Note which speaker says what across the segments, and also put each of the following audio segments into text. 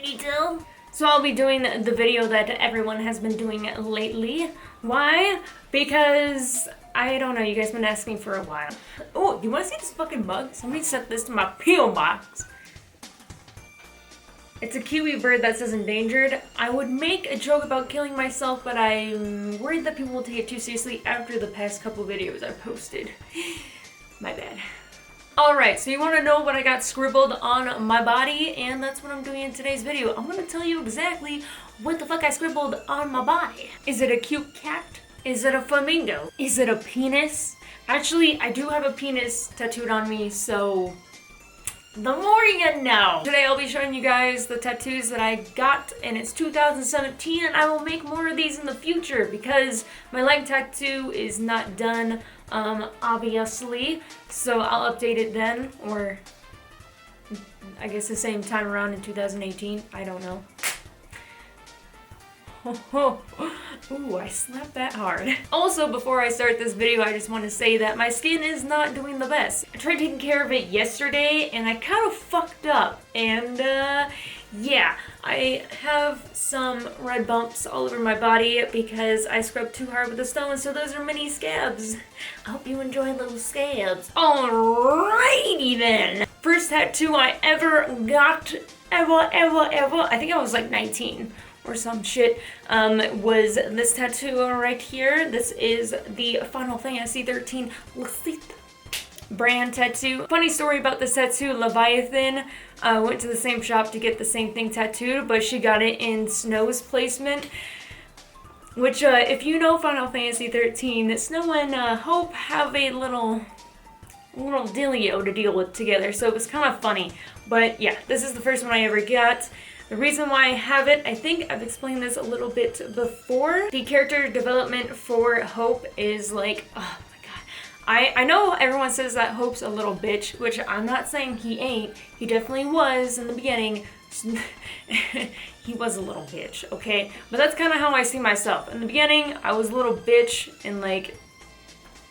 Speaker 1: potato. So I'll be doing the video that everyone has been doing lately. Why? Because, I don't know, you guys have been asking for a while. Oh, you wanna see this fucking mug? Somebody sent this to my P.O. box. It's a kiwi bird that says endangered. I would make a joke about killing myself, but I'm worried that people will take it too seriously after the past couple videos I posted. My bad. Alright, so you want to know what I got scribbled on my body, and that's what I'm doing in today's video. I'm going to tell you exactly what the fuck I scribbled on my body. Is it a cute cat? Is it a flamingo? Is it a penis? Actually, I do have a penis tattooed on me, so the more you know. Today I'll be showing you guys the tattoos that I got, and it's 2017, and I will make more of these in the future because my leg tattoo is not done, obviously, so I'll update it then, or I guess the same time around in 2018, I don't know. Ooh, I slapped that hard. Also, before I start this video, I just want to say that my skin is not doing the best. I tried taking care of it yesterday, and I kind of fucked up. And, yeah, I have some red bumps all over my body because I scrubbed too hard with the stone, so those are mini scabs. I hope you enjoy those scabs. Alrighty then. First tattoo I ever got, ever, I think I was like 19. Or some shit, was this tattoo right here. This is the Final Fantasy XIII brand tattoo. Funny story about this tattoo, Leviathan went to the same shop to get the same thing tattooed, but she got it in Snow's placement. Which, if you know Final Fantasy XIII, Snow and Hope have a little dealio to deal with together, so it was kind of funny. But yeah, this is the first one I ever got. The reason why I have it, I think I've explained this a little bit before. The character development for Hope is like, oh my god. I know everyone says that Hope's a little bitch, which I'm not saying he ain't. He definitely was in the beginning. He was a little bitch, okay? But that's kind of how I see myself. In the beginning, I was a little bitch and like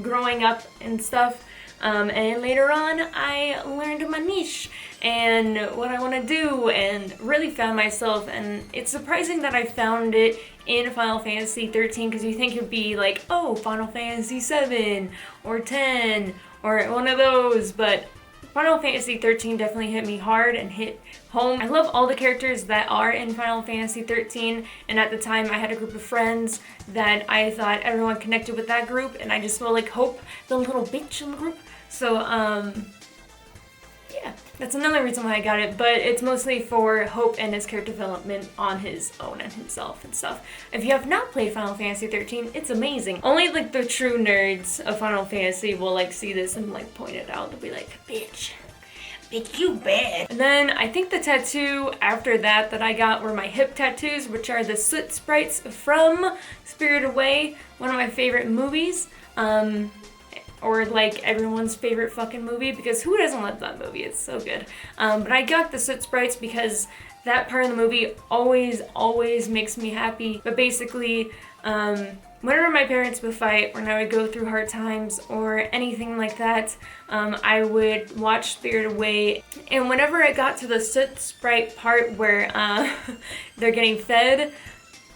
Speaker 1: growing up and stuff. And later on, I learned my niche and what I want to do and really found myself, and it's surprising that I found it in Final Fantasy XIII because you think it'd be like, oh, Final Fantasy VII or 10 or one of those, but Final Fantasy XIII definitely hit me hard and hit home. I love all the characters that are in Final Fantasy XIII, and at the time I had a group of friends that I thought everyone connected with that group, and I just felt like Hope, the little bitch in the group. So, yeah, that's another reason why I got it, but it's mostly for Hope and his character development on his own and himself and stuff. If you have not played Final Fantasy XIII, it's amazing. Only, like, the true nerds of Final Fantasy will, like, see this and, like, point it out. They'll be like, bitch, you bad. And then I think the tattoo after that I got were my hip tattoos, which are the soot sprites from Spirited Away, one of my favorite movies. Or like everyone's favorite fucking movie, because who doesn't love that movie? It's so good. But I got the soot sprites because that part of the movie always makes me happy. But basically, whenever my parents would fight, when I would go through hard times or anything like that, I would watch Spirited Away. And whenever I got to the soot sprite part where they're getting fed,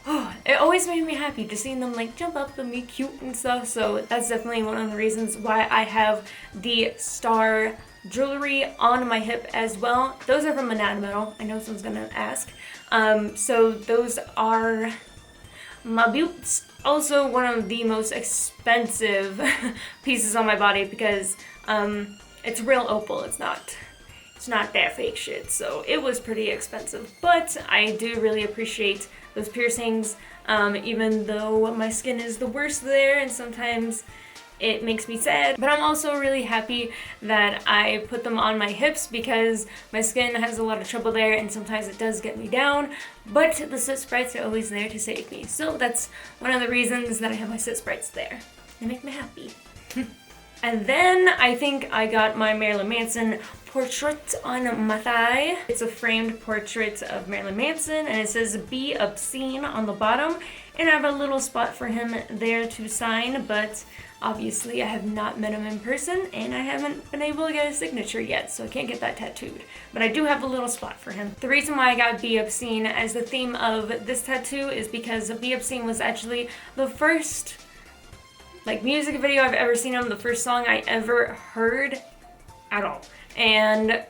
Speaker 1: oh, it always made me happy just seeing them like jump up and be cute and stuff, so that's definitely one of the reasons why I have the star jewelry on my hip as well. Those are from Banana Metal, I know someone's gonna ask. So those are my boots. Also one of the most expensive pieces on my body because it's real opal, it's not that fake shit, so it was pretty expensive. But I do really appreciate those piercings, even though my skin is the worst there and sometimes it makes me sad. But I'm also really happy that I put them on my hips because my skin has a lot of trouble there and sometimes it does get me down, but the soot sprites are always there to save me. So that's one of the reasons that I have my soot sprites there. They make me happy. And then I think I got my Marilyn Manson portrait on my thigh. It's a framed portrait of Marilyn Manson and it says "Be Obscene" on the bottom. And I have a little spot for him there to sign, but Obviously, I have not met him in person, and I haven't been able to get a signature yet, so I can't get that tattooed. But I do have a little spot for him. The reason why I got Be Obscene as the theme of this tattoo is because Be Obscene was actually the first, like, music video I've ever seen him, the first song I ever heard at all. And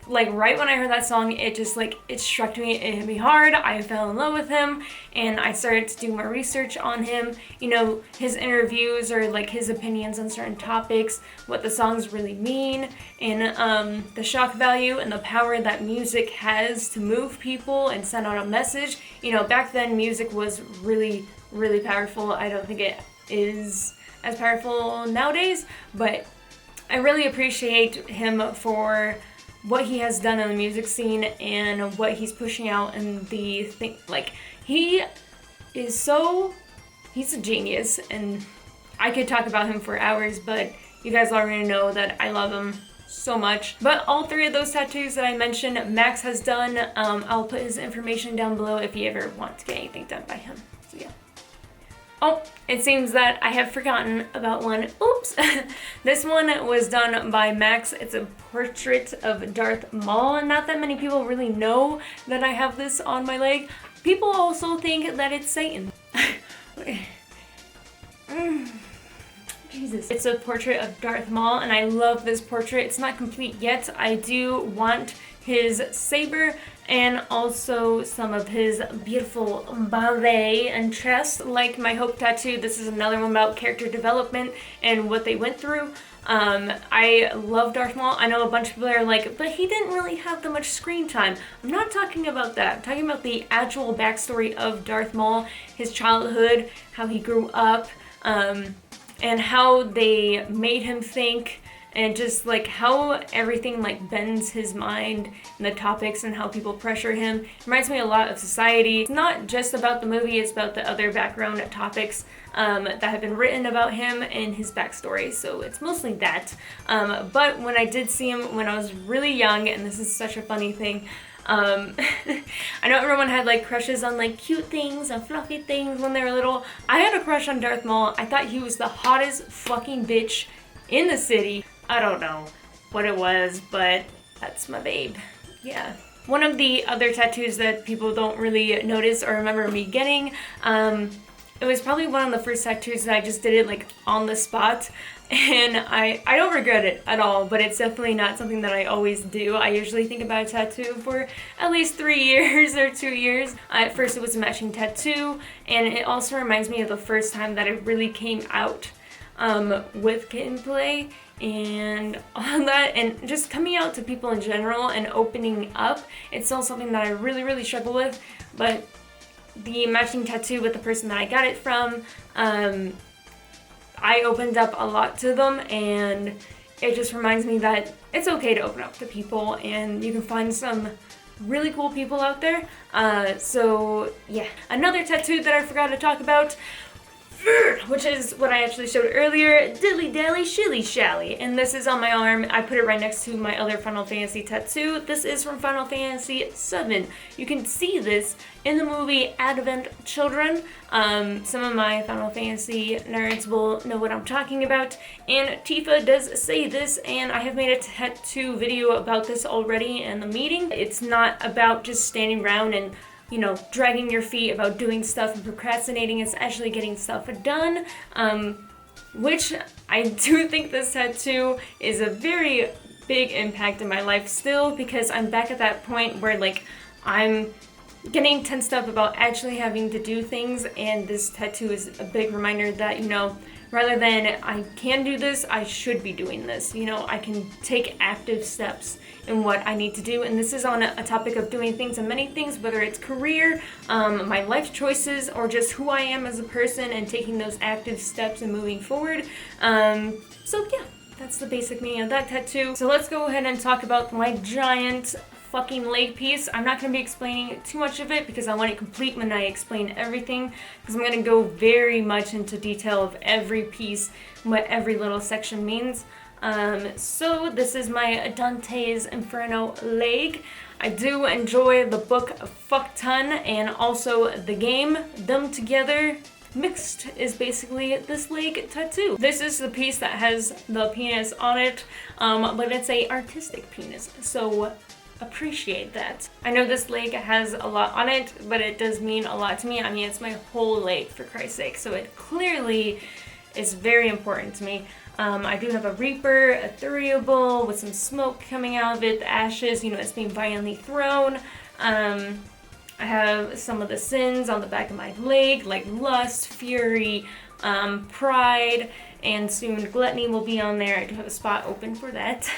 Speaker 1: like right when I heard that song, it just like, it struck me, it hit me hard. I fell in love with him, and I started to do more research on him, you know, his interviews or like his opinions on certain topics, what the songs really mean, and the shock value and the power that music has to move people and send out a message. You know, back then music was really, really powerful. I don't think it is as powerful nowadays, but I really appreciate him for what he has done in the music scene and what he's pushing out and the thing. Like, he's a genius, and I could talk about him for hours, but you guys already know that I love him so much. But all three of those tattoos that I mentioned, Max has done. I'll put his information down below if you ever want to get anything done by him. So yeah. Oh, it seems that I have forgotten about one. Oops! This one was done by Max. It's a portrait of Darth Maul, and not that many people really know that I have this on my leg. People also think that it's Satan. Jesus. It's a portrait of Darth Maul, and I love this portrait. It's not complete yet. I do want his saber and also some of his beautiful ballet and chest, like my Hope tattoo. This is another one about character development and what they went through. I love Darth Maul. I know a bunch of people are like, but he didn't really have that much screen time. I'm not talking about that. I'm talking about the actual backstory of Darth Maul, his childhood, how he grew up, and how they made him think, and just like how everything like bends his mind and the topics and how people pressure him. It reminds me a lot of Society. It's not just about the movie, it's about the other background topics that have been written about him and his backstory, so it's mostly that. But when I did see him when I was really young, and this is such a funny thing, I know everyone had like crushes on like cute things and fluffy things when they were little. I had a crush on Darth Maul. I thought he was the hottest fucking bitch in the city. I don't know what it was, but that's my babe. Yeah. One of the other tattoos that people don't really notice or remember me getting, it was probably one of the first tattoos that I just did it like on the spot, and I don't regret it at all, but it's definitely not something that I always do. I usually think about a tattoo for at least 3 years or 2 years. At first it was a matching tattoo, and it also reminds me of the first time that it really came out with kitten play and all that, and just coming out to people in general and opening up. It's still something that I really, really struggle with, but the matching tattoo with the person that I got it from, I opened up a lot to them, and it just reminds me that it's okay to open up to people, and you can find some really cool people out there. So yeah, another tattoo that I forgot to talk about, which is what I actually showed earlier, Dilly Dally Shilly Shally, and this is on my arm. I put it right next to my other Final Fantasy tattoo. This is from Final Fantasy VII. You can see this in the movie Advent Children. Some of my Final Fantasy nerds will know what I'm talking about, and Tifa does say this, and I have made a tattoo video about this already in the meeting. It's not about just standing around and, you know, dragging your feet about doing stuff and procrastinating. It's actually getting stuff done, which I do think this tattoo is a very big impact in my life still, because I'm back at that point where like I'm getting tensed up about actually having to do things, and this tattoo is a big reminder that, you know, rather than I can do this, I should be doing this. You know, I can take active steps in what I need to do, and this is on a topic of doing things and many things, whether it's career, my life choices, or just who I am as a person and taking those active steps and moving forward. So yeah, that's the basic meaning of that tattoo. So let's go ahead and talk about my giant fucking leg piece. I'm not going to be explaining too much of it because I want it complete when I explain everything, because I'm going to go very much into detail of every piece, what every little section means. So this is my Dante's Inferno leg. I do enjoy the book a fuck ton, and also the game. Them together mixed is basically this leg tattoo. This is the piece that has the penis on it, but it's a artistic penis, so appreciate that. I know this leg has a lot on it, but it does mean a lot to me. I mean, it's my whole leg, for Christ's sake, so it clearly is very important to me. I do have a Reaper, a Thurible with some smoke coming out of it, the ashes, you know, it's being violently thrown. I have some of the sins on the back of my leg, like lust, fury, pride, and soon gluttony will be on there. I do have a spot open for that,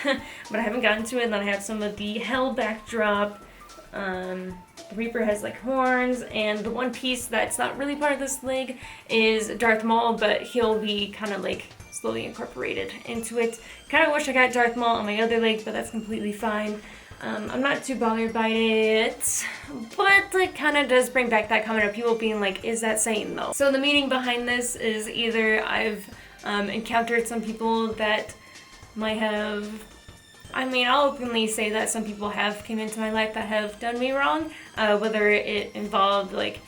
Speaker 1: but I haven't gotten to it. And then I have some of the hell backdrop. Reaper has like horns, and the one piece that's not really part of this leg is Darth Maul, but he'll be kind of like slowly incorporated into it. Kind of wish I got Darth Maul on my other leg, but that's completely fine. I'm not too bothered by it, but it kind of does bring back that comment of people being like, is that Satan though? So the meaning behind this is either I've encountered some people that might have, I mean, I'll openly say that some people have came into my life that have done me wrong, whether it involved like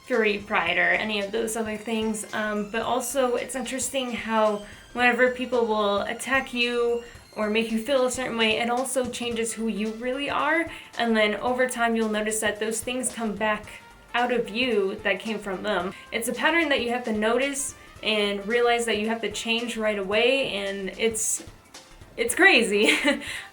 Speaker 1: fury, pride, or any of those other things, but also it's interesting how whenever people will attack you or make you feel a certain way, it also changes who you really are, and then over time you'll notice that those things come back out of you that came from them. It's a pattern that you have to notice and realize that you have to change right away, and it's crazy.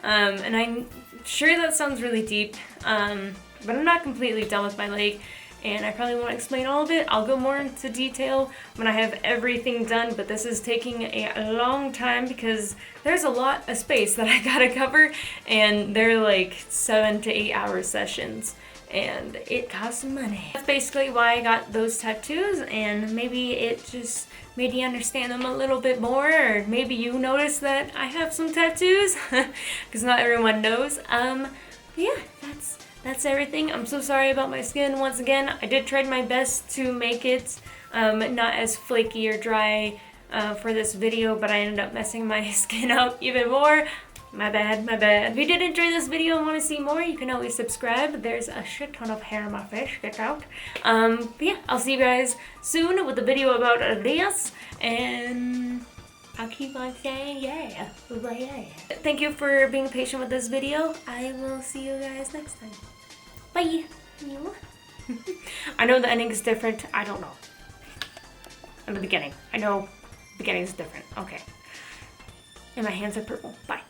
Speaker 1: And I'm sure that sounds really deep, but I'm not completely done with my leg, and I probably won't explain all of it. I'll go more into detail when I have everything done, but this is taking a long time because there's a lot of space that I gotta cover, and they're like 7 to 8 hour sessions, and it costs money. That's basically why I got those tattoos, and maybe it just made you understand them a little bit more, or maybe you notice that I have some tattoos, because not everyone knows. But yeah, that's everything. I'm so sorry about my skin once again. I did try my best to make it not as flaky or dry for this video, but I ended up messing my skin up even more. My bad, my bad. If you did enjoy this video and want to see more, you can always subscribe. There's a shit ton of hair on my face, get out. But yeah, I'll see you guys soon with a video about this, and I'll keep on saying yeah. Thank you for being patient with this video. I will see you guys next time. Bye. I know the ending is different. I don't know. In the beginning. I know the beginning is different. Okay. And my hands are purple. Bye.